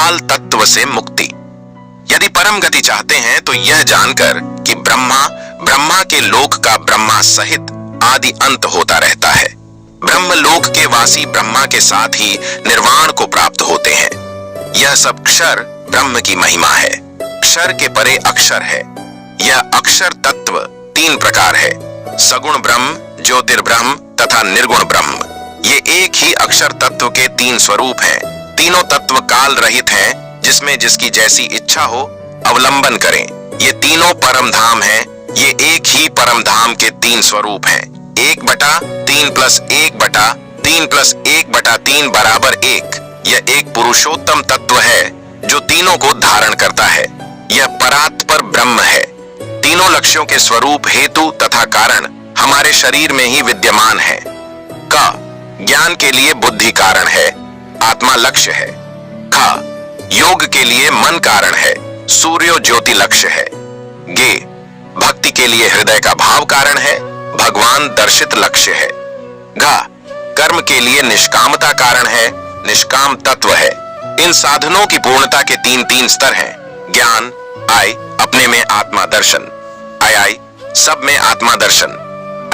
काल तत्व से मुक्ति। यदि परम गति चाहते हैं तो यह जानकर कि ब्रह्मा के लोक का ब्रह्मा सहित आदि अंत होता रहता है। ब्रह्म लोक के वासी ब्रह्मा के साथ ही निर्वाण को प्राप्त होते हैं। यह सब क्षर ब्रह्म की महिमा है। क्षर के परे अक्षर है। यह अक्षर तत्व 3 प्रकार है, सगुण ब्रह्म, ज्योतिर्ब्रह्म तथा निर्गुण ब्रह्म। ये एक ही अक्षर तत्व के 3 स्वरूप हैं। तीनों तत्व काल रहित हैं, जिसमें जिसकी जैसी इच्छा हो अवलंबन करें। ये तीनों परम धाम हैं। ये एक ही परम धाम के 3 स्वरूप हैं। 1/3 + 1/3 + 1/3 = 1। यह एक पुरुषोत्तम तत्व है जो तीनों को धारण करता है। यह परात्पर ब्रह्म है। तीनों लक्ष्यों के स्वरूप, हेतु तथा कारण हमारे शरीर में ही विद्यमान है। क, ज्ञान के लिए बुद्धि कारण है, आत्मा लक्ष्य है। ख, योग के लिए मन कारण है, सूर्यो ज्योति लक्ष्य है। गे, भक्ति के लिए हृदय का भाव कारण है, भगवान दर्शित लक्ष्य है। घ, कर्म के लिए निष्कामता कारण है, निष्काम तत्व है। इन साधनों की पूर्णता के 3 स्तर हैं। ज्ञान, आई, अपने में आत्मा दर्शन। आई, सब में आत्मा दर्शन।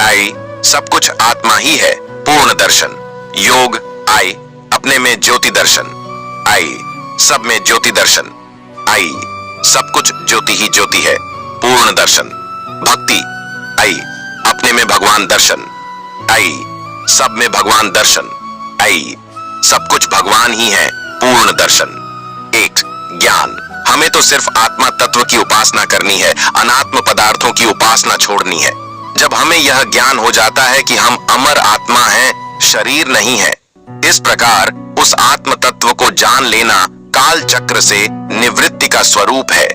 आई, सब कुछ आत्मा ही है, पूर्ण दर्शन। योग, आई, अपने में ज्योति दर्शन। आई, सब में ज्योति दर्शन। आई, सब कुछ ज्योति ही ज्योति है, पूर्ण दर्शन। भक्ति, आई, अपने में भगवान दर्शन। आई, सब में भगवान दर्शन। आई, सब कुछ भगवान ही है, पूर्ण दर्शन। 1, ज्ञान, हमें तो सिर्फ आत्मा तत्व की उपासना करनी है, अनात्म पदार्थों की उपासना छोड़नी है। जब हमें यह ज्ञान हो जाता है कि हम अमर आत्मा हैं, शरीर नहीं है, इस प्रकार उस आत्म तत्व को जान लेना काल चक्र से निवृत्ति का स्वरूप है।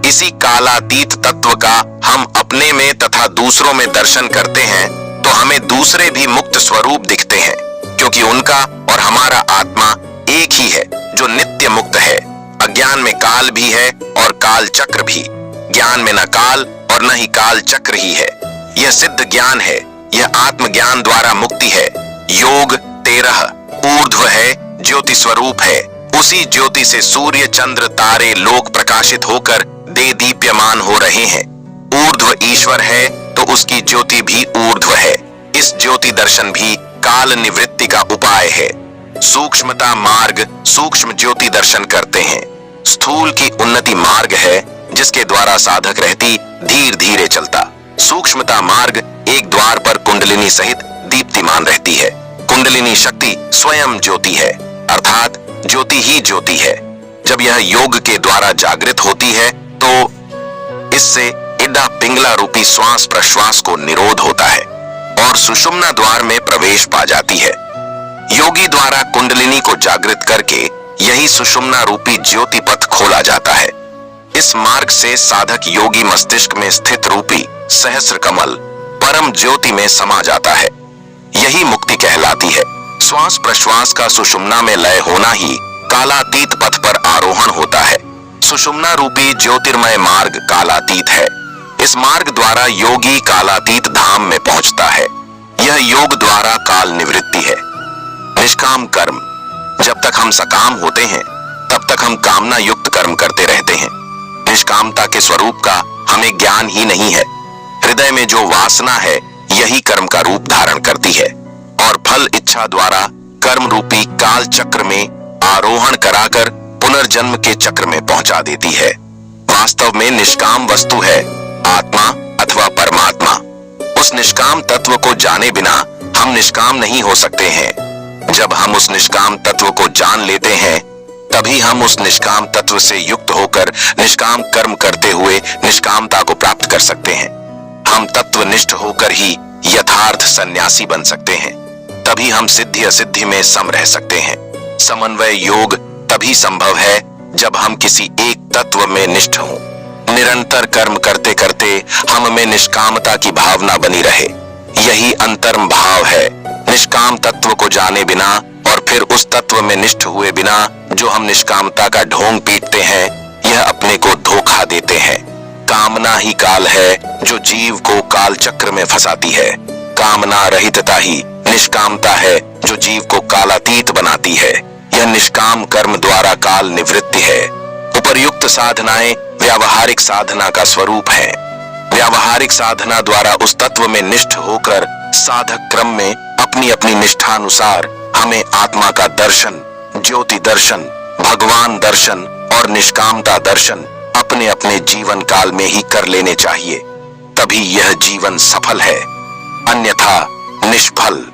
इसी कालातीत तत्व का हम अपने में तथा दूसरों में दर्शन करते हैं तो हमें दूसरे भी मुक्त स्वरूप दिखते हैं, क्योंकि उनका और हमारा आत्मा एक ही है जो नित्य मुक्त है। अज्ञान में काल भी है और काल चक्र भी। ज्ञान में न काल और न ही काल चक्र ही है। यह सिद्ध ज्ञान है। यह आत्मज्ञान द्वारा मुक्ति है। योग 13 ऊर्ध्व है, ज्योति स्वरूप है। उसी ज्योति से सूर्य, चंद्र, तारे, लोक प्रकाशित होकर दे दीप्यमान हो रहे हैं। ऊर्ध्व ईश्वर है तो उसकी ज्योति भी ऊर्ध्व है। इस ज्योति दर्शन भी काल निवृत्ति का उपाय है। सूक्ष्मता मार्ग सूक्ष्म ज्योति दर्शन करते हैं। स्थूल की उन्नति मार्ग है जिसके द्वारा साधक रहती धीरे धीरे चलता। सूक्ष्मता मार्ग एक द्वार पर कुंडलिनी सहित दीप्तिमान रहती है। कुंडलिनी शक्ति स्वयं ज्योति है, अर्थात ज्योति ही ज्योति है। जब यह योग के द्वारा जागृत होती है तो इससे इड्डा पिंगला रूपी श्वास प्रश्वास को निरोध होता है और सुषुम्ना द्वार में प्रवेश पा जाती है। योगी द्वारा कुंडलिनी को जागृत करके यही सुषुम्ना रूपी ज्योति पथ खोला जाता है। इस मार्ग से साधक योगी मस्तिष्क में स्थित रूपी सहस्र कमल परम ज्योति में समा जाता है। यही मुक्ति कहलाती है। श्वास प्रश्वास का सुषुम्ना में लय होना ही कालातीत पथ पर आरोहण होता है। सुषुम्ना रूपी ज्योतिर्मय मार्ग कालातीत है। इस मार्ग द्वारा योगी कालातीत धाम में पहुंचता है। यह योग द्वारा काल निवृत्ति है। निष्काम कर्म, जब तक हम सकाम होते हैं तब तक हम कामना युक्त कर्म करते रहते हैं। निष्कामता के स्वरूप का हमें ज्ञान ही नहीं है। हृदय में जो वासना है यही कर्म का रूप धारण करती है और फल इच्छा द्वारा कर्म रूपी काल चक्र में आरोहण कराकर पुनर्जन्म के चक्र में पहुंचा देती है। वास्तव में निष्काम वस्तु है आत्मा अथवा परमात्मा। उस निष्काम तत्व को जाने बिना हम निष्काम नहीं हो सकते हैं। जब हम उस निष्काम तत्व को जान लेते हैं तभी हम उस निष्काम तत्व से युक्त होकर निष्काम कर्म करते हुए निष्कामता को प्राप्त कर सकते हैं। हम तत्वनिष्ठ होकर ही यथार्थ सन्यासी बन सकते हैं। तभी हम सिद्धि असिद्धि में सम रह सकते हैं। समन्वय योग तभी संभव है जब हम किसी एक तत्व में निष्ठ हों। निरंतर कर्म करते करते हम में निष्कामता की भावना बनी रहे। यही अंतर्म भाव है। निष्काम तत्व को जाने बिना और फिर उस तत्व में निष्ठ हुए बिना जो हम निष्कामता का ढोंग पीटते हैं, यह अपने को धोखा देते हैं। कामना ही काल है जो जीव को काल चक्र में फंसाती है। कामना रहितता ही निष्कामता है जो जीव को कालातीत बनाती है। यह निष्काम कर्म द्वारा काल निवृत्ति है। उपर्युक्त साधनाएं व्यावहारिक साधना का स्वरूप है। व्यावहारिक साधना द्वारा उस तत्व में निष्ठ होकर साधक क्रम में अपनी अपनी निष्ठानुसार हमें आत्मा का दर्शन, ज्योति दर्शन, भगवान दर्शन और निष्कामता दर्शन अपने अपने जीवन काल में ही कर लेने चाहिए। तभी यह जीवन सफल है, अन्यथा निष्फल।